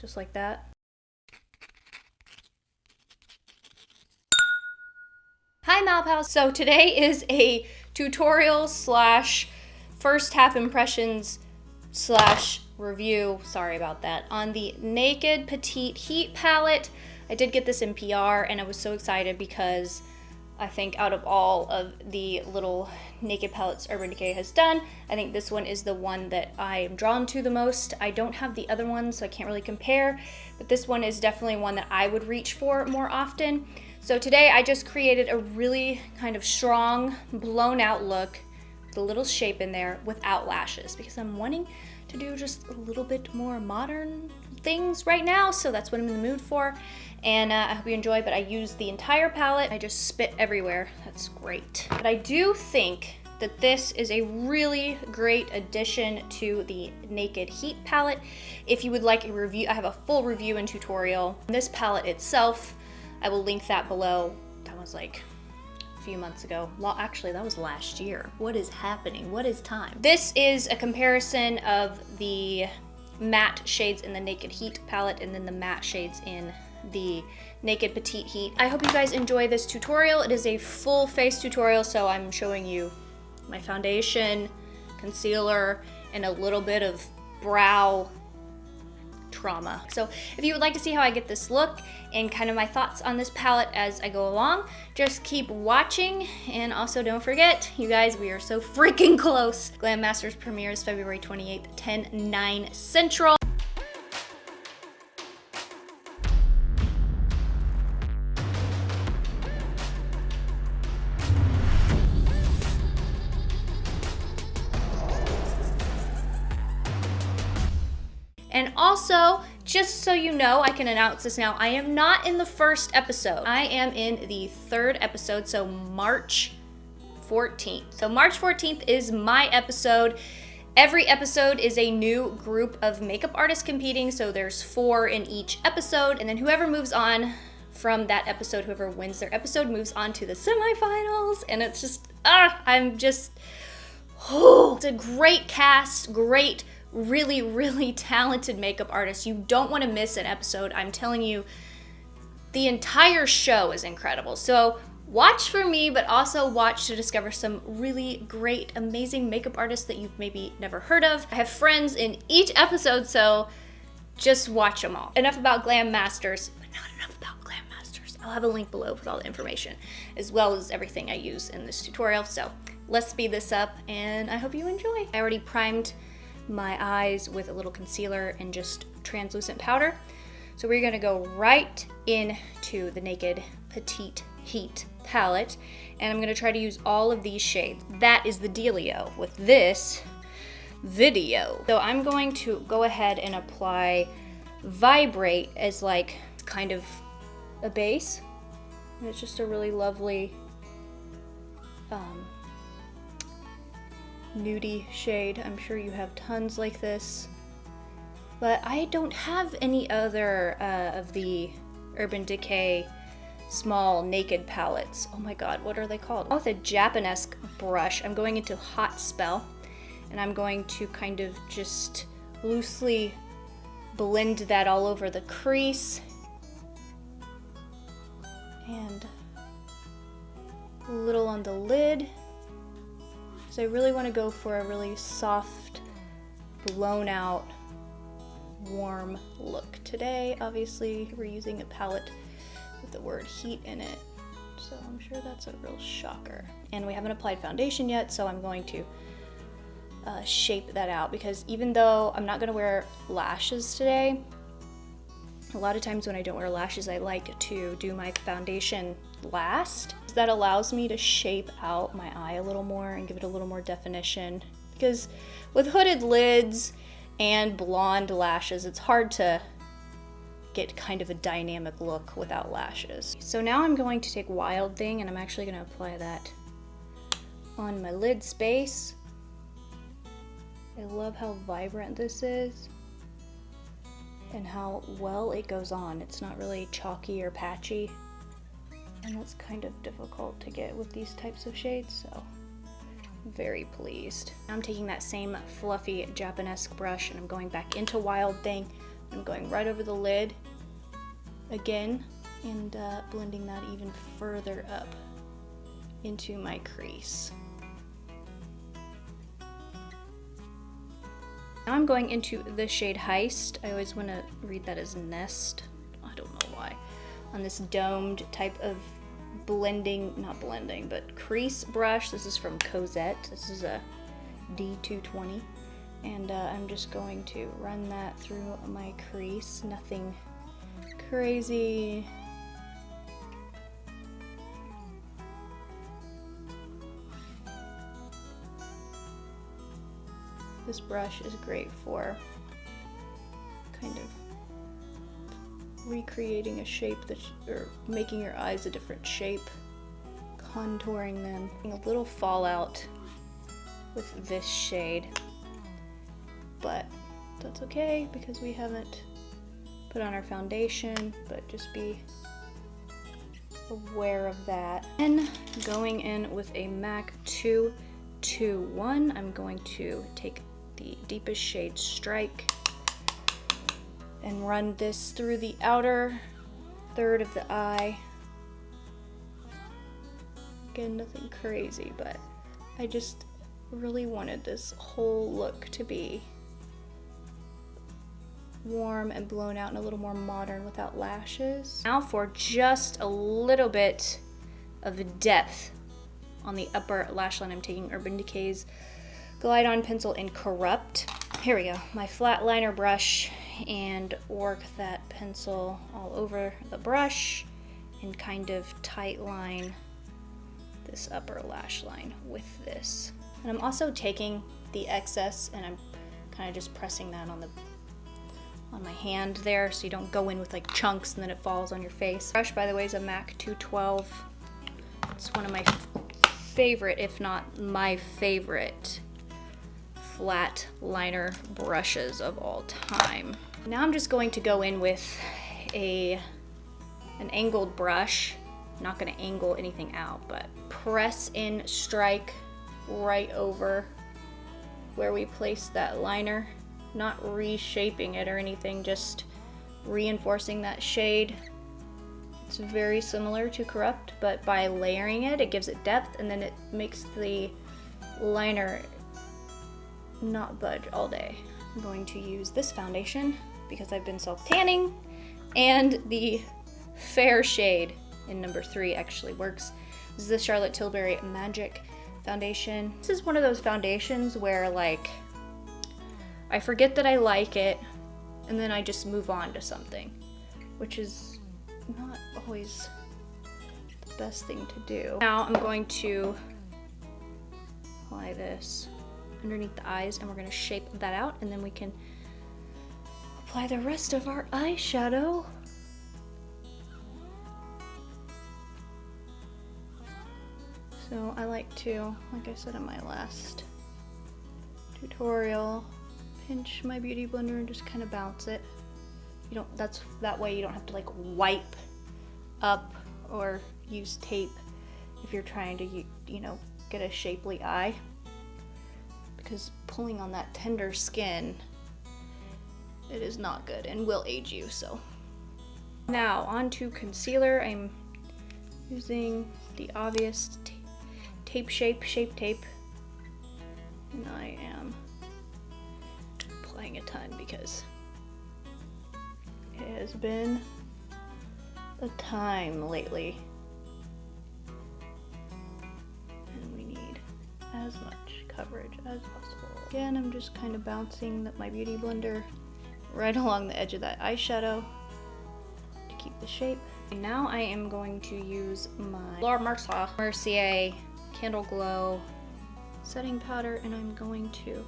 just like that. Hi Malpals! So today is a tutorial slash first half impressions slash review, sorry about that, on the Naked Petite Heat Palette. I did get this in PR and I was so excited because I think out of all of the little Naked palettes Urban Decay has done, I think this one is the one that I am drawn to the most. I don't have the other one, so I can't really compare, but this one is definitely one that I would reach for more often. So today I just created a really kind of strong, blown out look with a little shape in there without lashes because I'm wanting to do just a little bit more modern things right now, so that's what I'm in the mood for. And I hope you enjoy, but I used the entire palette. I just spit everywhere. That's great. But I do think that this is a really great addition to the Naked Heat palette. If you would like a review, I have a full review and tutorial. This palette itself, I will link that below. That was like a few months ago. Well, actually, that was last year. What is happening? What is time? This is a comparison of the matte shades in the Naked Heat palette and then the matte shades in the Naked Petite Heat. I hope you guys enjoy this tutorial. It is a full face tutorial, so I'm showing you my foundation, concealer, and a little bit of brow trauma. So if you would like to see how I get this look and kind of my thoughts on this palette as I go along, just keep watching. And also don't forget, you guys, we are so freaking close. Glam Masters premieres February 28th, 10/9 Central. And also, just so you know, I can announce this now, I am not in the first episode. I am in the third episode, so March 14th. So March 14th is my episode. Every episode is a new group of makeup artists competing, so there's 4 in each episode, and then whoever moves on from that episode, whoever wins their episode, moves on to the semifinals, and it's just, it's a great cast, great, really, really talented makeup artists. You don't want to miss an episode. I'm telling you, the entire show is incredible. So watch for me, but also watch to discover some really great, amazing makeup artists that you've maybe never heard of. I have friends in each episode, so just watch them all. Enough about Glam Masters, but not enough about Glam Masters. I'll have a link below with all the information, as well as everything I use in this tutorial. So let's speed this up, and I hope you enjoy. I already primed my eyes with a little concealer and just translucent powder. So we're gonna go right into the Naked Petite Heat palette, and I'm gonna try to use all of these shades. That is the dealio with this video. So I'm going to go ahead and apply Vibrate as like kind of a base. And it's just a really lovely nudie shade. I'm sure you have tons like this, but I don't have any other of the Urban Decay small naked palettes. Oh my god, what are they called? With a Japanese brush, I'm going into Hot Spell, and I'm going to kind of just loosely blend that all over the crease and a little on the lid. So I really want to go for a really soft, blown out, warm look today. Obviously, we're using a palette with the word heat in it, so I'm sure that's a real shocker. And we haven't applied foundation yet, so I'm going to shape that out, because even though I'm not going to wear lashes today, a lot of times when I don't wear lashes, I like to do my foundation last. That allows me to shape out my eye a little more and give it a little more definition, because with hooded lids and blonde lashes, it's hard to get kind of a dynamic look without lashes. So now I'm going to take Wild Thing, and I'm actually going to apply that on my lid space. I love how vibrant this is and how well it goes on. It's not really chalky or patchy, and that's kind of difficult to get with these types of shades, so I'm very pleased. I'm taking that same fluffy Japanese brush and I'm going back into Wild Thing, I'm going right over the lid again and blending that even further up into my crease. Now I'm going into the shade Heist. I always want to read that as Nest. I don't know why. On this domed type of blending, not blending, but crease brush. This is from Cosette. This is a D220. And I'm just going to run that through my crease. Nothing crazy. This brush is great for kind of recreating a shape or making your eyes a different shape, contouring them. A little fallout with this shade, but that's okay because we haven't put on our foundation, but just be aware of that. And going in with a MAC 221, I'm going to take the deepest shade Strike and run this through the outer third of the eye. Again, nothing crazy, but I just really wanted this whole look to be warm and blown out and a little more modern without lashes. Now for just a little bit of depth on the upper lash line, I'm taking Urban Decay's Glide On Pencil in Corrupt. Here we go, my flat liner brush, and work that pencil all over the brush and kind of tight line this upper lash line with this. And I'm also taking the excess and I'm kind of just pressing that on my hand there so you don't go in with like chunks and then it falls on your face. Brush, by the way, is a MAC 212. It's one of my favorite, if not my favorite, flat liner brushes of all time. Now I'm just going to go in with an angled brush. I'm not going to angle anything out, but press in Strike right over where we placed that liner. Not reshaping it or anything, just reinforcing that shade. It's very similar to Corrupt, but by layering it, it gives it depth, and then it makes the liner not budge all day. I'm going to use this foundation because I've been self-tanning, and the fair shade in number 3 actually works. This is the Charlotte Tilbury Magic foundation. This is one of those foundations where like I forget that I like it and then I just move on to something, which is not always the best thing to do. Now I'm going to apply this underneath the eyes and we're going to shape that out, and then we can apply the rest of our eyeshadow. So I like to, like I said in my last tutorial, pinch my beauty blender and just kind of bounce it. You don't, that way you don't have to like wipe up or use tape if you're trying to, you know, get a shapely eye, because pulling on that tender skin, it is not good and will age you. So now onto concealer. I'm using the obvious shape tape, and I am applying a ton because it has been a time lately and we need as much coverage as possible. Again, I'm just kind of bouncing my beauty blender right along the edge of that eyeshadow to keep the shape. And now I am going to use my Laura Mercier Candle Glow setting powder, and I'm going to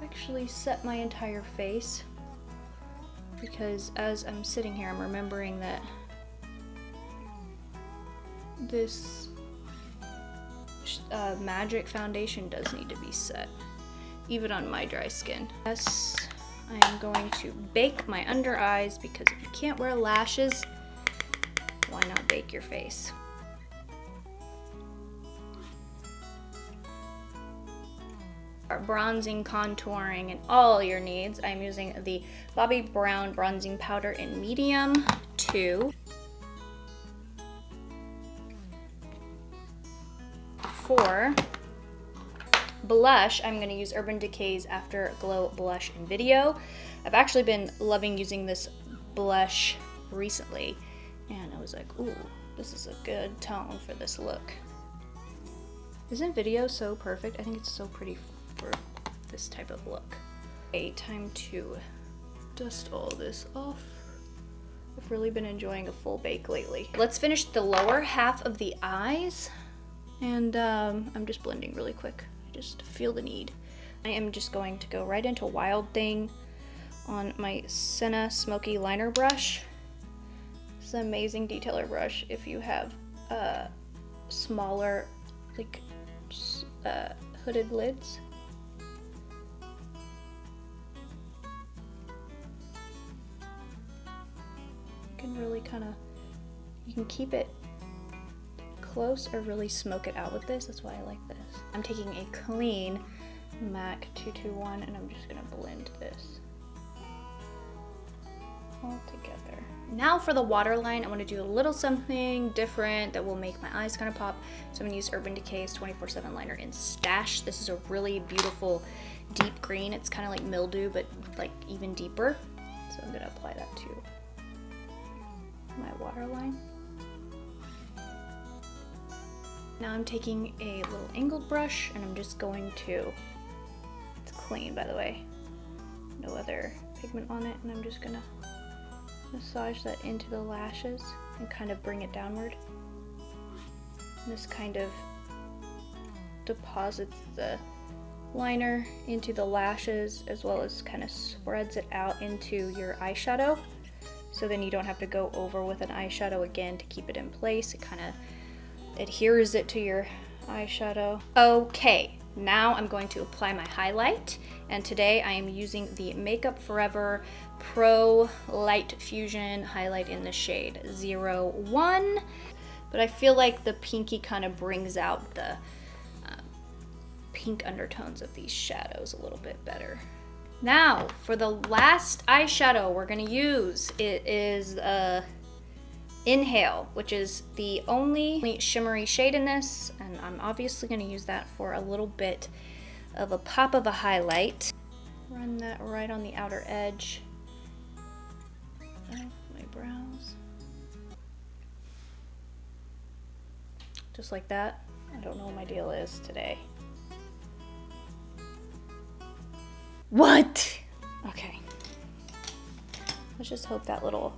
actually set my entire face, because as I'm sitting here I'm remembering that this Magic foundation does need to be set, even on my dry skin. Yes, I am going to bake my under eyes, because if you can't wear lashes, why not bake your face? bronzing, contouring, and all your needs. I'm using the Bobbi Brown bronzing powder in medium 2. For blush, I'm going to use Urban Decay's Afterglow Blush in Video. I've actually been loving using this blush recently, and I was like, ooh, this is a good tone for this look. Isn't Video so perfect? I think it's so pretty for this type of look. Okay, time to dust all this off. I've really been enjoying a full bake lately. Let's finish the lower half of the eyes, and I'm just blending really quick. I just feel the need. I am just going to go right into Wild Thing on my Senna Smoky Liner brush. This is an amazing detailer brush if you have smaller, like, hooded lids. You can really you can keep it close or really smoke it out with this. That's why I like this. I'm taking a clean MAC 221 and I'm just gonna blend this all together. Now for the waterline, I want to do a little something different that will make my eyes kind of pop. So I'm going to use Urban Decay's 24/7 liner in Stash. This is a really beautiful deep green. It's kind of like mildew, but like even deeper. So I'm going to apply that to my waterline. Now I'm taking a little angled brush and I'm just going to, it's clean by the way, no other pigment on it, and I'm just going to massage that into the lashes and kind of bring it downward. And this kind of deposits the liner into the lashes as well as kind of spreads it out into your eyeshadow. So then you don't have to go over with an eyeshadow again to keep it in place. It kind of adheres it to your eyeshadow. Okay, now I'm going to apply my highlight. And today I am using the Makeup Forever Pro Light Fusion highlight in the shade 01. But I feel like the pinky kind of brings out the pink undertones of these shadows a little bit better. Now for the last eyeshadow we're gonna use, it is Inhale, which is the only shimmery shade in this, and I'm obviously gonna use that for a little bit of a pop of a highlight. Run that right on the outer edge of my brows. Just like that. I don't know what my deal is today. What? Okay. Let's just hope that little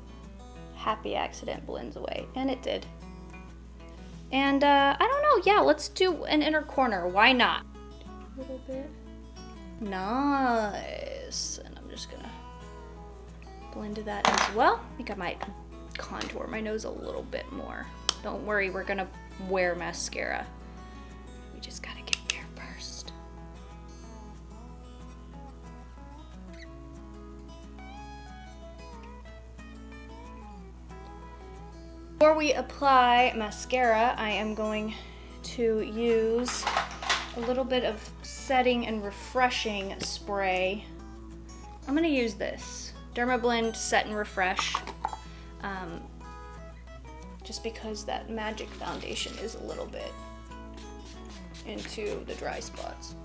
happy accident blends away. And it did. And I don't know, yeah, let's do an inner corner. Why not? A little bit. Nice. And I'm just gonna blend that as well. I think I might contour my nose a little bit more. Don't worry, we're gonna wear mascara. We just gotta get there first. Before we apply mascara, I am going to use a little bit of setting and refreshing spray. I'm gonna use this Dermablend Set and Refresh, just because that Magic foundation is a little bit into the dry spots.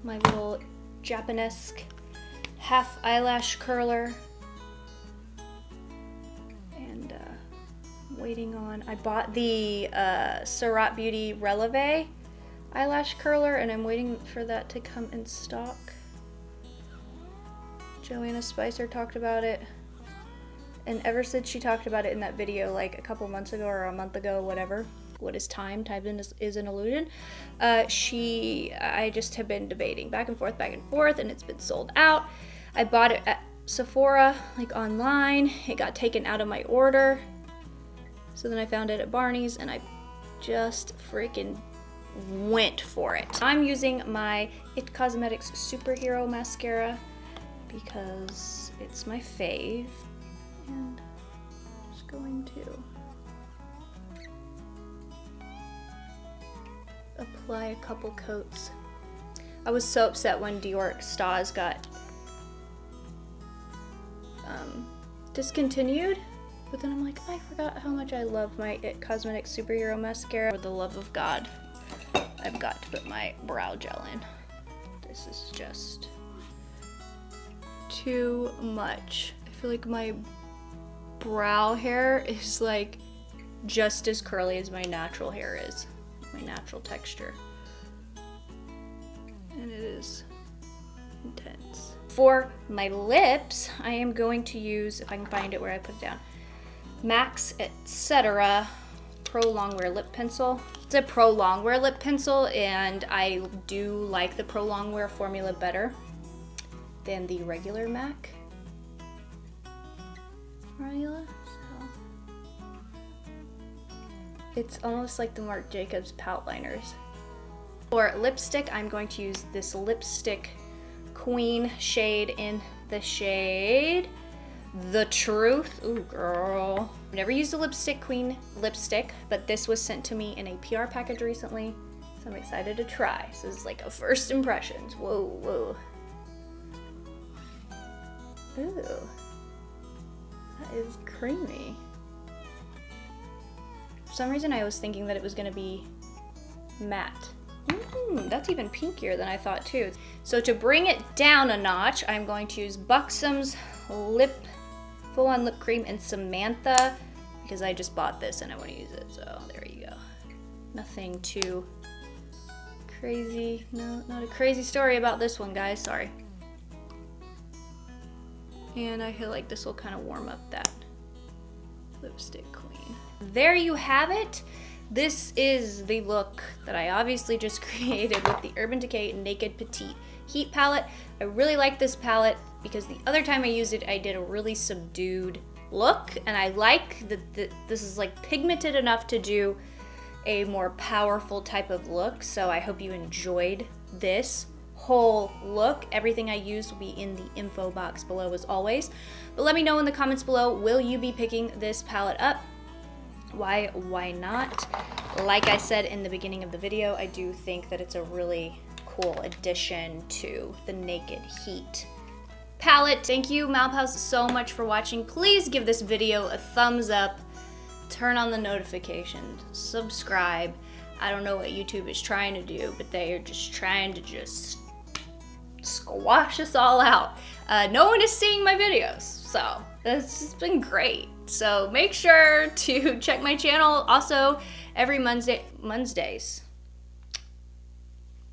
My little Japanesque half eyelash curler. And waiting on, I bought the Surat Beauty Releve eyelash curler and I'm waiting for that to come in stock. Joanna Spicer talked about it, and ever since she talked about it in that video like a couple months ago or a month ago, whatever, what is time? Time is an illusion. I just have been debating back and forth, and it's been sold out. I bought it at Sephora, like online. It got taken out of my order. So then I found it at Barney's and I just freaking went for it. I'm using my IT Cosmetics Superhero Mascara because it's my fave. And I'm just going to apply a couple coats I was so upset when Dior Stars got discontinued, but then I'm like, I forgot how much I love my It Cosmetics Superhero Mascara. For the love of God, I've got to put my brow gel in. This is just too much. I feel like my brow hair is like just as curly as my natural hair is, my natural texture. And it is intense. For my lips, I am going to use, if I can find it where I put it down, MAC's Etc. Pro Longwear Lip Pencil. It's a Pro Longwear lip pencil, and I do like the Pro Longwear formula better than the regular MAC formula. So it's almost like the Marc Jacobs palette liners. For lipstick, I'm going to use this Lipstick Queen shade in the shade The Truth. Ooh, girl. I've never used a Lipstick Queen lipstick, but this was sent to me in a PR package recently, so I'm excited to try. So this is like a first impressions. Whoa, whoa. Ooh, that is creamy. For some reason, I was thinking that it was gonna be matte. That's even pinkier than I thought too. So to bring it down a notch, I'm going to use Buxom's Full On Lip Cream in Samantha, because I just bought this and I want to use it, so there you go. Nothing too crazy. No, not a crazy story about this one, guys, sorry. And I feel like this will kind of warm up that Lipstick Queen. There you have it. This is the look that I obviously just created with the Urban Decay Naked Petite Heat Palette. I really like this palette because the other time I used it, I did a really subdued look, and I like that this is like pigmented enough to do a more powerful type of look. So I hope you enjoyed this whole look. Everything I used will be in the info box below as always. But let me know in the comments below, will you be picking this palette up? Why not? Like I said in the beginning of the video, I do think that it's a really cool addition to the Naked Heat palette. Thank you, Malpals, so much for watching. Please give this video a thumbs up, turn on the notifications, subscribe. I don't know what YouTube is trying to do, but they are just trying to just squash us all out. No one is seeing my videos, so that's just been great. So make sure to check my channel also every Mondays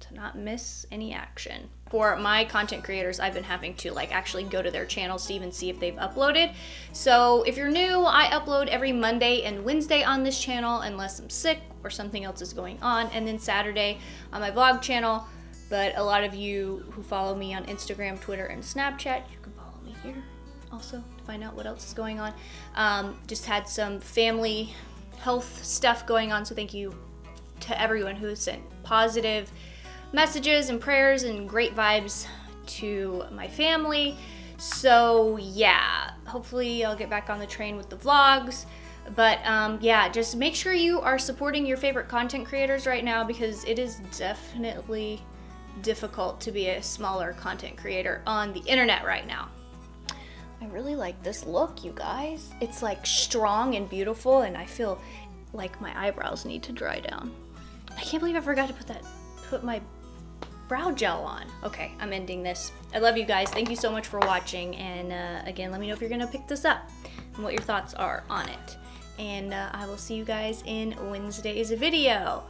to not miss any action. For my content creators, I've been having to like actually go to their channels to even see if they've uploaded. So if you're new, I upload every Monday and Wednesday on this channel unless I'm sick or something else is going on, and then Saturday on my vlog channel. But a lot of you who follow me on Instagram, Twitter, and Snapchat, you can follow me here also to find out what else is going on. Just had some family health stuff going on, so thank you to everyone who has sent positive messages and prayers and great vibes to my family. So yeah, hopefully I'll get back on the train with the vlogs. But yeah, just make sure you are supporting your favorite content creators right now, because it is definitely difficult to be a smaller content creator on the internet right now. I really like this look, you guys. It's like strong and beautiful, and I feel like my eyebrows need to dry down. I can't believe I forgot to put my brow gel on. Okay, I'm ending this. I love you guys. Thank you so much for watching, and again, let me know if you're gonna pick this up and what your thoughts are on it. And I will see you guys in Wednesday's video.